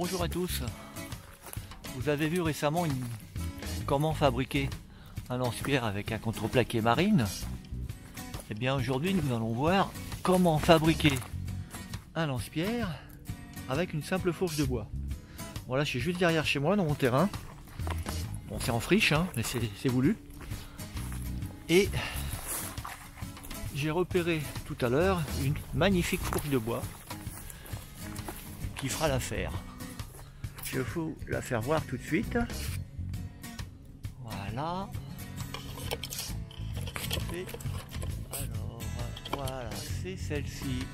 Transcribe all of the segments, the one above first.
Bonjour à tous. Vous avez vu récemment comment fabriquer un lance-pierre avec un contreplaqué marine. Et bien aujourd'hui nous allons voir comment fabriquer un lance-pierre avec une simple fourche de bois. Voilà, je suis juste derrière chez moi dans mon terrain. Bon, c'est en friche, hein, mais c'est voulu. Et j'ai repéré tout à l'heure une magnifique fourche de bois qui fera l'affaire. Je vais vous la faire voir tout de suite. Voilà. Alors, voilà, c'est celle-ci.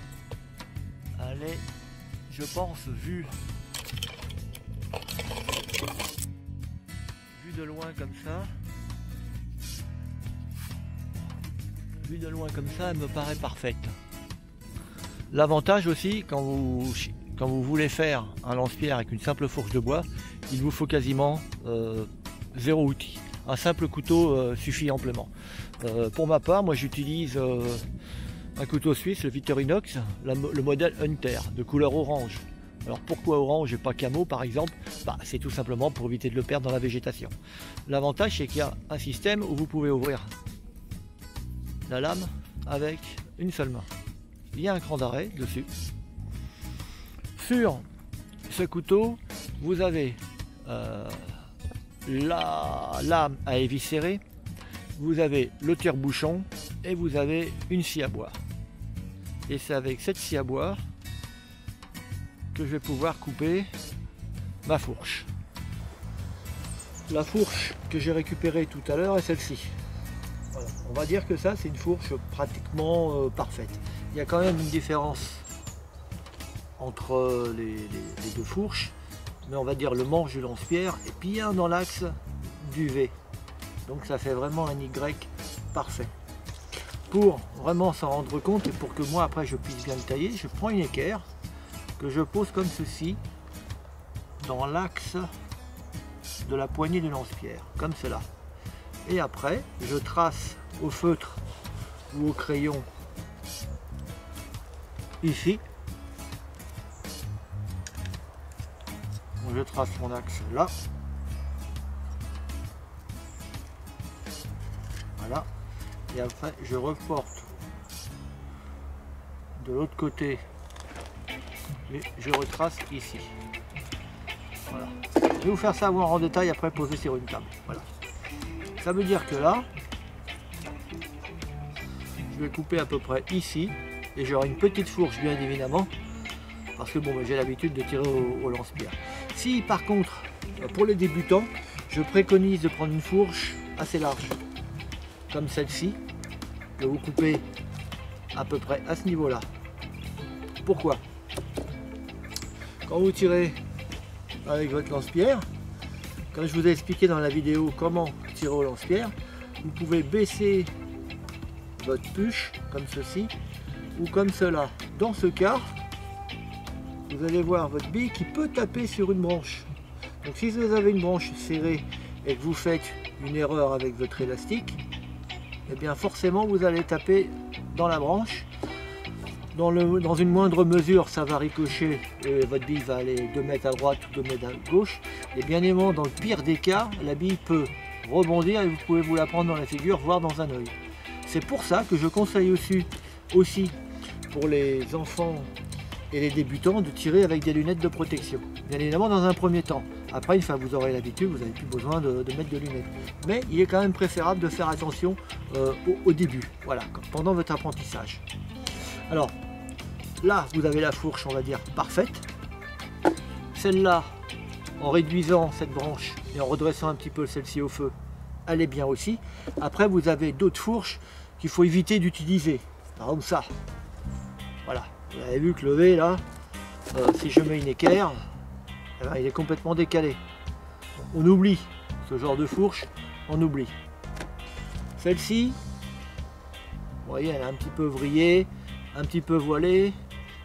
Elle est, je pense, vue de loin comme ça. Vue de loin comme ça, elle me paraît parfaite. L'avantage aussi, quand vous voulez faire un lance-pierre avec une simple fourche de bois, il vous faut quasiment zéro outil. Un simple couteau suffit amplement. Pour ma part, moi j'utilise un couteau suisse, le Victorinox, le modèle Hunter, de couleur orange. Alors pourquoi orange et pas camo par exemple? C'est tout simplement pour éviter de le perdre dans la végétation. L'avantage c'est qu'il y a un système où vous pouvez ouvrir la lame avec une seule main. Il y a un cran d'arrêt dessus. Sur ce couteau, vous avez la lame à éviscérer, vous avez le tire-bouchon et vous avez une scie à bois. Et c'est avec cette scie à bois que je vais pouvoir couper ma fourche. La fourche que j'ai récupérée tout à l'heure est celle-ci. Voilà. On va dire que ça c'est une fourche pratiquement parfaite. Il y a quand même une différence entre les deux fourches, mais on va dire le manche du lance-pierre est bien dans l'axe du V. Donc ça fait vraiment un Y parfait. Pour vraiment s'en rendre compte et pour que moi après je puisse bien le tailler, je prends une équerre que je pose comme ceci dans l'axe de la poignée du lance-pierre, comme cela. Et après, je trace au feutre ou au crayon ici. Je trace mon axe là. Voilà. Et après, je reporte de l'autre côté et je retrace ici. Voilà. Je vais vous faire ça voir en détail après poser sur une table. Voilà. Ça veut dire que là, je vais couper à peu près ici et j'aurai une petite fourche bien évidemment parce que bon, j'ai l'habitude de tirer au lance-pierre. Si par contre, pour les débutants, je préconise de prendre une fourche assez large, comme celle-ci, que vous coupez à peu près à ce niveau-là. Pourquoi? Quand vous tirez avec votre lance-pierre, comme je vous ai expliqué dans la vidéo comment tirer au lance-pierre, vous pouvez baisser votre puche comme ceci ou comme cela. Dans ce cas, vous allez voir votre bille qui peut taper sur une branche. Donc si vous avez une branche serrée et que vous faites une erreur avec votre élastique, et bien forcément vous allez taper dans la branche. Dans une moindre mesure, ça va ricocher et votre bille va aller 2 mètres à droite ou 2 mètres à gauche. Et bien évidemment, dans le pire des cas, la bille peut rebondir et vous pouvez vous la prendre dans la figure, voire dans un œil. C'est pour ça que je conseille aussi pour les enfants et les débutants de tirer avec des lunettes de protection. Bien évidemment dans un premier temps. Après, une fois que vous aurez l'habitude, vous n'avez plus besoin de mettre de lunettes. Mais il est quand même préférable de faire attention au début, voilà, pendant votre apprentissage. Alors, là, vous avez la fourche, on va dire, parfaite. Celle-là, en réduisant cette branche et en redressant un petit peu celle-ci au feu, elle est bien aussi. Après, vous avez d'autres fourches qu'il faut éviter d'utiliser. Par exemple, ça. Voilà. Vous avez vu que le V là, si je mets une équerre, il est complètement décalé. On oublie ce genre de fourche, on oublie. Celle-ci, vous voyez, elle est un petit peu vrillée, un petit peu voilée.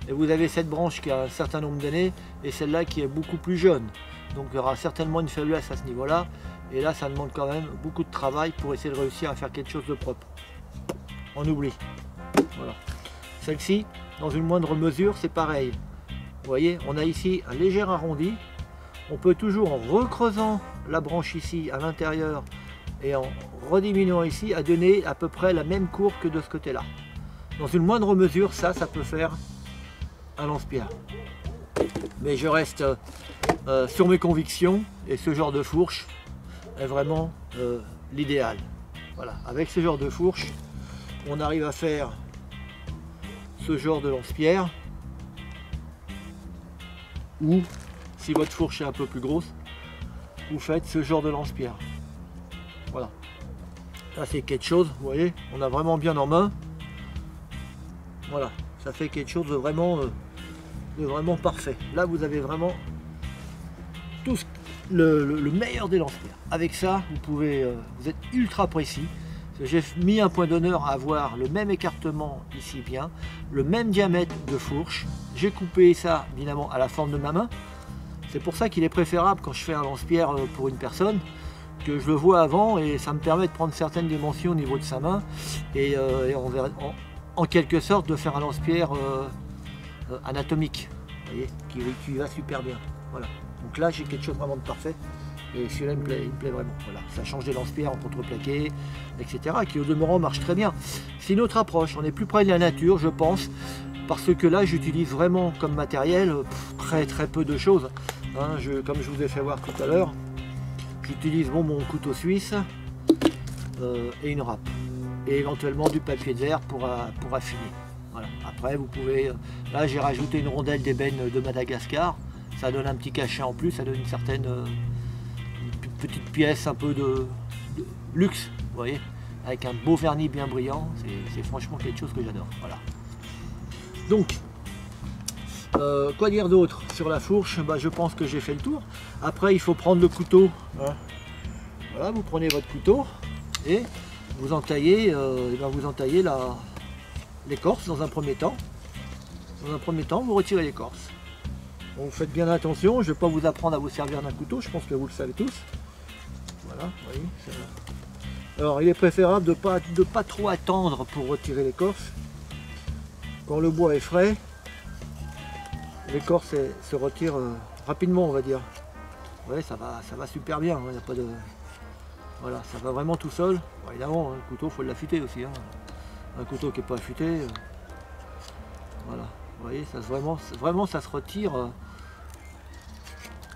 Et vous avez cette branche qui a un certain nombre d'années et celle-là qui est beaucoup plus jeune. Donc il y aura certainement une faiblesse à ce niveau-là. Et là, ça demande quand même beaucoup de travail pour essayer de réussir à faire quelque chose de propre. On oublie. Voilà. Celle-ci, dans une moindre mesure, c'est pareil. voyez, on a ici un léger arrondi. On peut toujours, en recreusant la branche ici à l'intérieur et en rediminuant ici, à donner à peu près la même courbe que de ce côté-là. Dans une moindre mesure, ça peut faire un lance-pierre. Mais je reste sur mes convictions et ce genre de fourche est vraiment l'idéal. Voilà, avec ce genre de fourche, on arrive à faire ce genre de lance-pierre, ou si votre fourche est un peu plus grosse, vous faites ce genre de lance-pierre. Voilà, ça c'est quelque chose, vous voyez, on a vraiment bien en main. Voilà, ça fait quelque chose de vraiment parfait. Là vous avez vraiment tout le meilleur des lance-pierres. Avec ça, vous êtes ultra précis. J'ai mis un point d'honneur à avoir le même écartement ici bien, le même diamètre de fourche. J'ai coupé ça évidemment à la forme de ma main. C'est pour ça qu'il est préférable quand je fais un lance-pierre pour une personne, que je le vois avant et ça me permet de prendre certaines dimensions au niveau de sa main et en quelque sorte de faire un lance-pierre anatomique, vous voyez, qui va super bien. Voilà. Donc là j'ai quelque chose vraiment de parfait. Et celui-là il me plaît vraiment. Voilà. Ça change des lance-pierres en contreplaqué, etc. qui au demeurant marche très bien. C'est une autre approche, on est plus près de la nature je pense, parce que là j'utilise vraiment comme matériel très peu de choses. Hein, comme je vous ai fait voir tout à l'heure, j'utilise mon couteau suisse et une râpe. Et éventuellement du papier de verre pour affiner. Voilà. Après vous pouvez, là j'ai rajouté une rondelle d'ébène de Madagascar, ça donne un petit cachet en plus, ça donne une certaine petite pièce un peu de luxe, vous voyez, avec un beau vernis bien brillant, c'est franchement quelque chose que j'adore. Voilà. Donc, quoi dire d'autre sur la fourche? Je pense que j'ai fait le tour. Après, il faut prendre le couteau. Hein. Voilà, vous prenez votre couteau et vous entaillez, l'écorce dans un premier temps. Dans un premier temps, vous retirez l'écorce. Bon, vous faites bien attention, je ne vais pas vous apprendre à vous servir d'un couteau, je pense que vous le savez tous. Voilà, vous voyez, alors il est préférable de pas trop attendre pour retirer l'écorce. Quand le bois est frais, l'écorce se retire rapidement, on va dire. Ouais, ça va super bien, il n'y a pas de... Voilà, ça va vraiment tout seul. Bon, évidemment, le couteau, il faut l'affûter aussi. Hein. Un couteau qui n'est pas affûté, voilà. Vous voyez, vraiment ça se retire.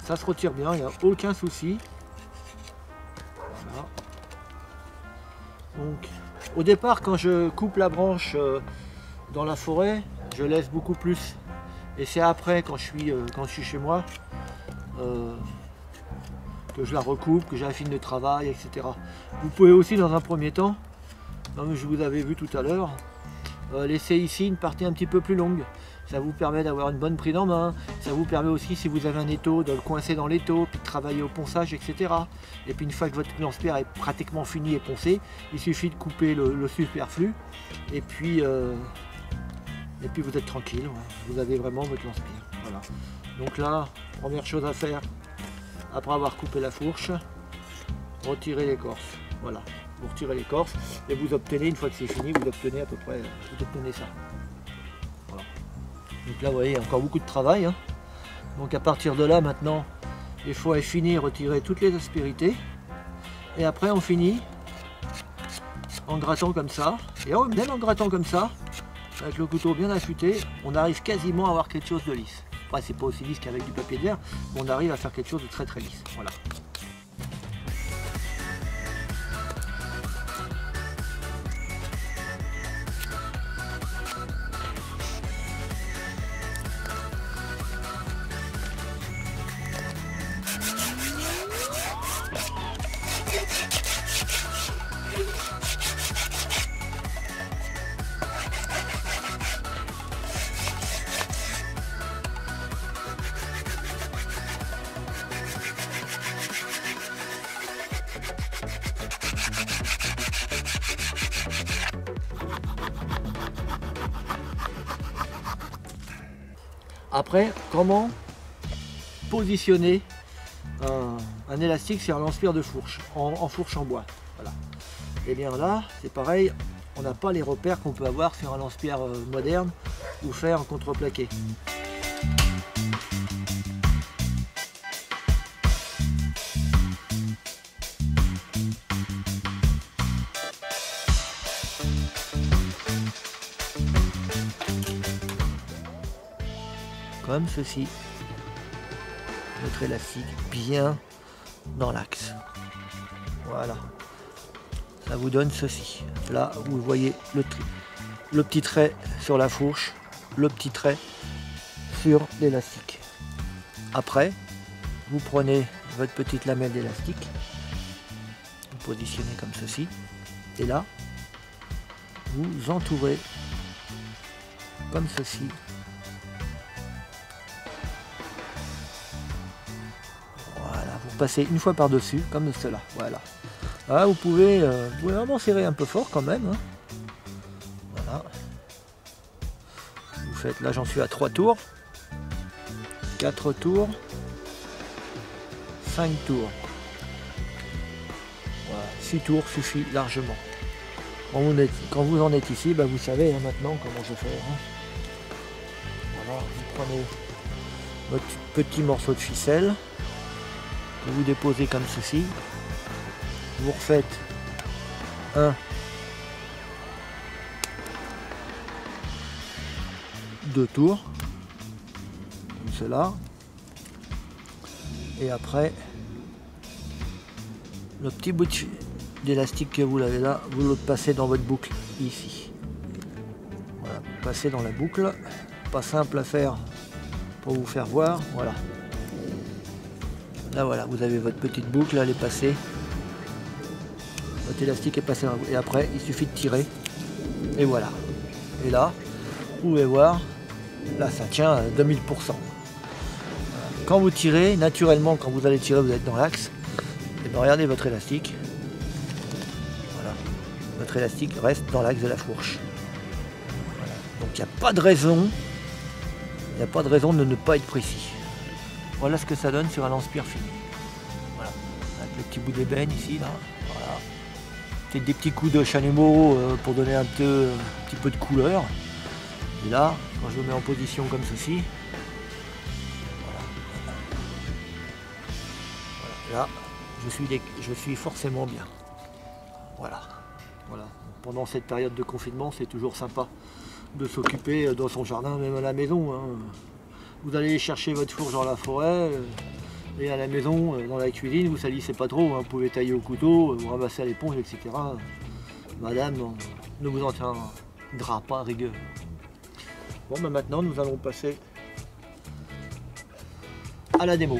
Ça se retire bien, il n'y a aucun souci. Voilà. Donc, au départ, quand je coupe la branche dans la forêt, je laisse beaucoup plus. Et c'est après, quand je suis chez moi, que je la recoupe, que j'affine le travail, etc. Vous pouvez aussi, dans un premier temps, comme je vous avais vu tout à l'heure, laisser ici une partie un petit peu plus longue. Ça vous permet d'avoir une bonne prise en main. Ça vous permet aussi, si vous avez un étau, de le coincer dans l'étau, puis de travailler au ponçage, etc. Et puis une fois que votre lance-pierre est pratiquement fini et poncé, il suffit de couper le superflu. Et puis vous êtes tranquille. Ouais. Vous avez vraiment votre lance-pierre. Voilà. Donc là, première chose à faire, après avoir coupé la fourche, retirer l'écorce. Voilà. Vous retirez l'écorce et vous obtenez, une fois que c'est fini, vous obtenez à peu près, vous obtenez ça. Voilà. Donc là, vous voyez, encore beaucoup de travail. Hein. Donc à partir de là, maintenant, il faut affiner, retirer toutes les aspérités. Et après, on finit en grattant comme ça. Et même en grattant comme ça, avec le couteau bien affûté, on arrive quasiment à avoir quelque chose de lisse. Après, c'est pas aussi lisse qu'avec du papier de verre, mais on arrive à faire quelque chose de très lisse. Voilà. Après, comment positionner un élastique sur un lance-pierre de fourche, en fourche en bois. Voilà. Et bien là, c'est pareil, on n'a pas les repères qu'on peut avoir sur un lance-pierre moderne ou fait en contreplaqué. comme ceci, votre élastique bien dans l'axe. Voilà, ça vous donne ceci. Là, vous voyez le petit trait sur la fourche, le petit trait sur l'élastique. Après, vous prenez votre petite lamelle d'élastique, vous positionnez comme ceci, et là, vous entourez comme ceci. Voilà, vous passez une fois par-dessus, comme cela. Voilà. Là, vous pouvez vraiment serrer un peu fort quand même. Hein. Voilà. Vous faites, là j'en suis à 3 tours, 4 tours, 5 tours. Voilà, 6 tours suffit largement. Quand vous en êtes ici, bah vous savez hein, maintenant comment je fais. Hein. Voilà, vous prenez votre petit morceau de ficelle, que vous déposez comme ceci. Vous refaites 1, 2 tours, comme cela. Et après, le petit bout d'élastique que vous l'avez là, vous le passez dans votre boucle ici. Voilà, vous passez dans la boucle, pas simple à faire pour vous faire voir. Voilà. Là voilà, vous avez votre petite boucle, elle est passée. Votre élastique est passé dans la boucle. Et après, il suffit de tirer. Et voilà. Et là, vous pouvez voir, là ça tient à 2000%. Voilà. Quand vous tirez, naturellement, quand vous allez tirer, vous êtes dans l'axe. Et bien regardez votre élastique. Votre élastique reste dans l'axe de la fourche. Voilà. Donc il n'y a pas de raison, de ne pas être précis. Voilà ce que ça donne sur un lance-pierre fini. Voilà. Avec le petit bout d'ébène ici, là. Voilà. Peut-être des petits coups de chalumeau pour donner un petit peu de couleur. Et là, quand je le mets en position comme ceci, voilà. Là, je suis forcément bien. Voilà. Voilà. Pendant cette période de confinement, c'est toujours sympa de s'occuper dans son jardin, même à la maison. Hein. Vous allez chercher votre fourche dans la forêt et à la maison, dans la cuisine, vous salissez pas trop. Hein. Vous pouvez tailler au couteau, vous ramasser à l'éponge, etc. Madame ne vous en tiendra pas à rigueur. Bon, ben maintenant, nous allons passer à la démo.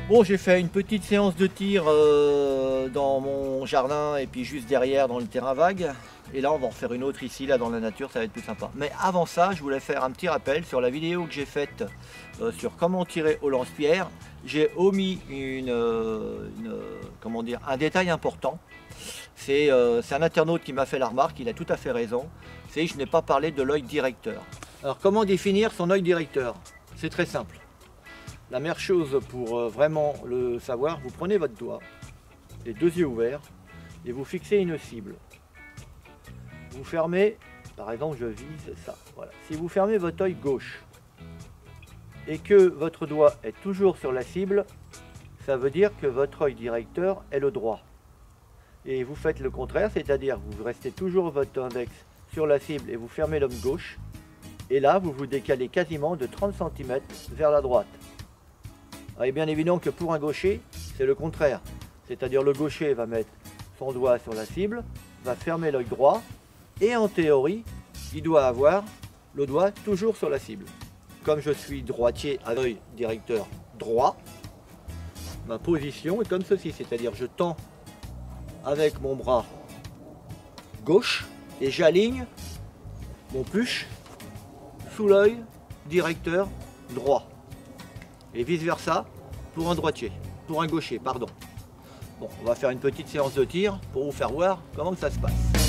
Bon, j'ai fait une petite séance de tir dans mon jardin et puis juste derrière dans le terrain vague. Et là, on va en faire une autre ici, là dans la nature, ça va être plus sympa. Mais avant ça, je voulais faire un petit rappel sur la vidéo que j'ai faite sur comment tirer au lance-pierre. J'ai omis un détail important. C'est un internaute qui m'a fait la remarque, il a tout à fait raison. C'est que je n'ai pas parlé de l'œil directeur. Alors, comment définir son œil directeur? C'est très simple. La meilleure chose pour vraiment le savoir, vous prenez votre doigt, les deux yeux ouverts, et vous fixez une cible. Vous fermez, par exemple je vise ça, voilà. Si vous fermez votre œil gauche, et que votre doigt est toujours sur la cible, ça veut dire que votre œil directeur est le droit. Et vous faites le contraire, c'est-à-dire vous restez toujours votre index sur la cible et vous fermez l'œil gauche, et là vous vous décalez quasiment de 30 cm vers la droite. Il est bien évident que pour un gaucher, c'est le contraire. C'est-à-dire le gaucher va mettre son doigt sur la cible, va fermer l'œil droit, et en théorie, il doit avoir le doigt toujours sur la cible. Comme je suis droitier à l'œil directeur droit, ma position est comme ceci, c'est-à-dire je tends avec mon bras gauche et j'aligne mon push sous l'œil directeur droit. Et vice versa pour un droitier, pour un gaucher, pardon. Bon, on va faire une petite séance de tir pour vous faire voir comment ça se passe.